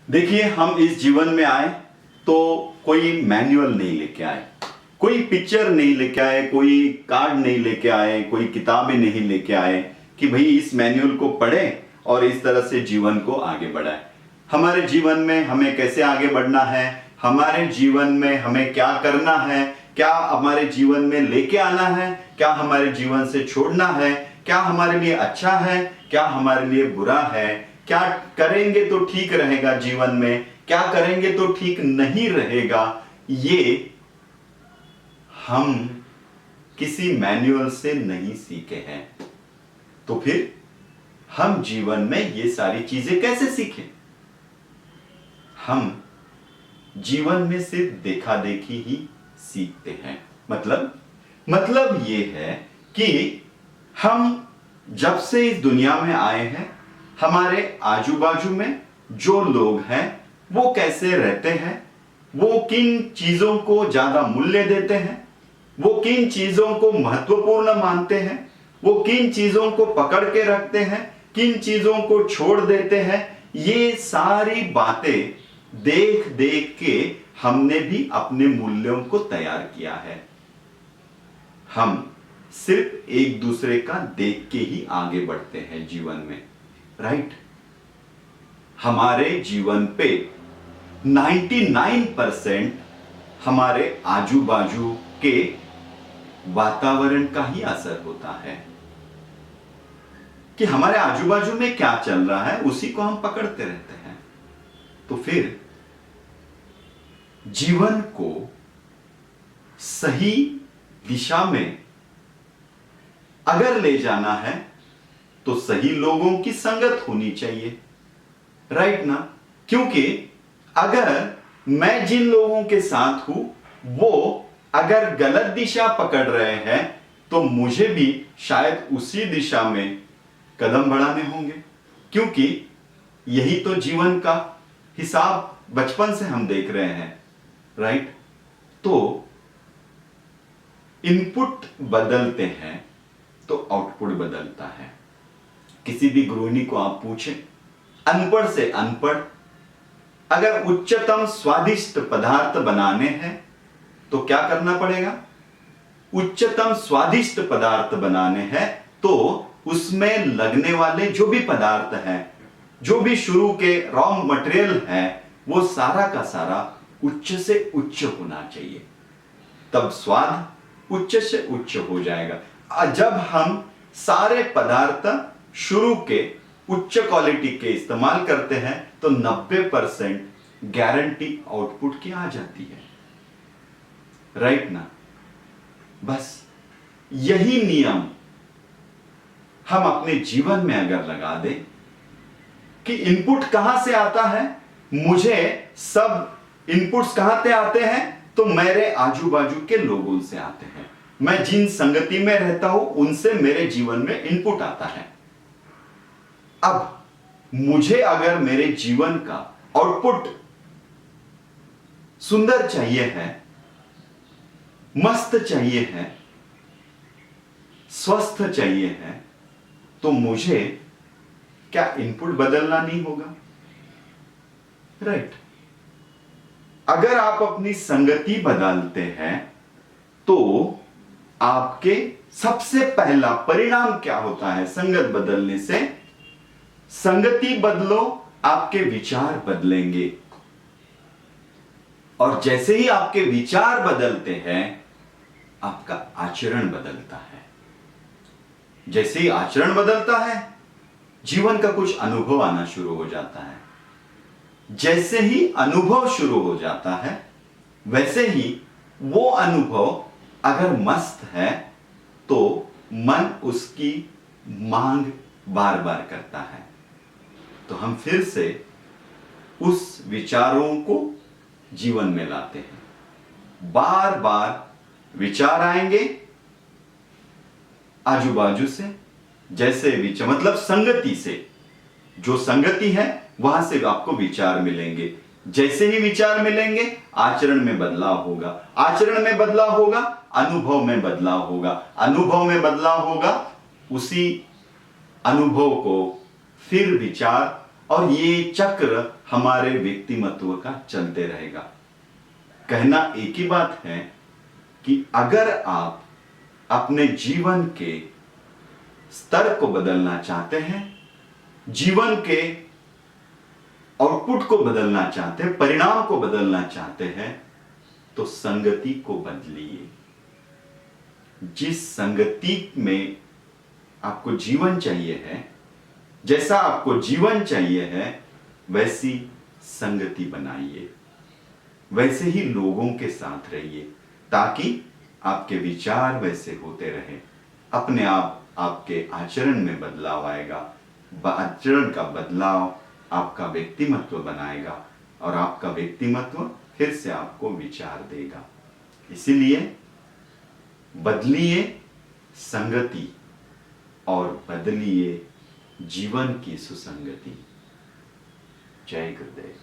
देखिए, हम इस जीवन में आए तो कोई मैनुअल नहीं लेके आए, कोई पिक्चर नहीं लेके आए, कोई कार्ड नहीं लेके आए, कोई किताबें नहीं लेके आए कि भाई इस मैनुअल को पढ़ें और इस तरह से जीवन को आगे बढ़ाएं। हमारे जीवन में हमें कैसे आगे बढ़ना है, हमारे जीवन में हमें क्या करना है, क्या हमारे जीवन में लेके आना है, क्या हमारे जीवन से छोड़ना है, क्या हमारे लिए अच्छा है, क्या हमारे लिए बुरा है, क्या करेंगे तो ठीक रहेगा जीवन में, क्या करेंगे तो ठीक नहीं रहेगा, ये हम किसी मैनुअल से नहीं सीखे हैं। तो फिर हम जीवन में ये सारी चीजें कैसे सीखें? हम जीवन में सिर्फ देखा देखी ही सीखते हैं। मतलब ये है कि हम जब से इस दुनिया में आए हैं, हमारे आजू बाजू में जो लोग हैं वो कैसे रहते हैं, वो किन चीजों को ज्यादा मूल्य देते हैं, वो किन चीजों को महत्वपूर्ण मानते हैं, वो किन चीजों को पकड़ के रखते हैं, किन चीजों को छोड़ देते हैं, ये सारी बातें देख देख के हमने भी अपने मूल्यों को तैयार किया है। हम सिर्फ एक दूसरे का देख के ही आगे बढ़ते हैं जीवन में, राइट? हमारे जीवन पे 99% हमारे आजू बाजू के वातावरण का ही असर होता है कि हमारे आजू बाजू में क्या चल रहा है, उसी को हम पकड़ते रहते हैं। तो फिर जीवन को सही दिशा में अगर ले जाना है तो सही लोगों की संगत होनी चाहिए, राइट ना? क्योंकि अगर मैं जिन लोगों के साथ हूं वो अगर गलत दिशा पकड़ रहे हैं तो मुझे भी शायद उसी दिशा में कदम बढ़ाने होंगे, क्योंकि यही तो जीवन का हिसाब बचपन से हम देख रहे हैं, राइट? तो इनपुट बदलते हैं तो आउटपुट बदलता है। किसी भी गृहिणी को आप पूछें, अनपढ़ से अनपढ़, अगर उच्चतम स्वादिष्ट पदार्थ बनाने हैं तो क्या करना पड़ेगा? उच्चतम स्वादिष्ट पदार्थ बनाने हैं तो उसमें लगने वाले जो भी पदार्थ हैं, जो भी शुरू के रॉ मटेरियल है, वो सारा का सारा उच्च से उच्च होना चाहिए, तब स्वाद उच्च से उच्च हो जाएगा। जब हम सारे पदार्थ शुरू के उच्च क्वालिटी के इस्तेमाल करते हैं तो 90% गारंटी आउटपुट की आ जाती है, राइट ना? बस यही नियम हम अपने जीवन में अगर लगा दें कि इनपुट कहां से आता है, मुझे सब इनपुट्स कहां से आते हैं, तो मेरे आजू बाजू के लोगों से आते हैं। मैं जिन संगति में रहता हूं उनसे मेरे जीवन में इनपुट आता है। अब मुझे अगर मेरे जीवन का आउटपुट सुंदर चाहिए है, मस्त चाहिए है, स्वस्थ चाहिए है, तो मुझे क्या इनपुट बदलना नहीं होगा, राइट? अगर आप अपनी संगति बदलते हैं तो आपके सबसे पहला परिणाम क्या होता है संगत बदलने से? संगति बदलो, आपके विचार बदलेंगे, और जैसे ही आपके विचार बदलते हैं आपका आचरण बदलता है। जैसे ही आचरण बदलता है जीवन का कुछ अनुभव आना शुरू हो जाता है। जैसे ही अनुभव शुरू हो जाता है वैसे ही वो अनुभव अगर मस्त है तो मन उसकी मांग बार बार करता है, तो हम फिर से उस विचारों को जीवन में लाते हैं। बार बार विचार आएंगे आजू बाजू से, जैसे विचार मतलब संगति से, जो संगति है वहां से आपको विचार मिलेंगे। जैसे ही विचार मिलेंगे आचरण में बदलाव होगा, आचरण में बदलाव होगा, अनुभव में बदलाव होगा, अनुभव में बदलाव होगा, उसी अनुभव को फिर विचार, और ये चक्र हमारे व्यक्तिमत्व का चलते रहेगा। कहना एक ही बात है कि अगर आप अपने जीवन के स्तर को बदलना चाहते हैं, जीवन के आउटपुट को बदलना चाहते हैं, परिणाम को बदलना चाहते हैं, तो संगति को बदलिए। जिस संगति में आपको जीवन चाहिए है, जैसा आपको जीवन चाहिए है, वैसी संगति बनाइए, वैसे ही लोगों के साथ रहिए, ताकि आपके विचार वैसे होते रहे, अपने आप आपके आचरण में बदलाव आएगा। आचरण का बदलाव आपका व्यक्तिमत्व बनाएगा और आपका व्यक्तिमत्व फिर से आपको विचार देगा। इसीलिए बदलिए संगति और बदलिए जीवन की सुसंगति। जय गुरुदेव।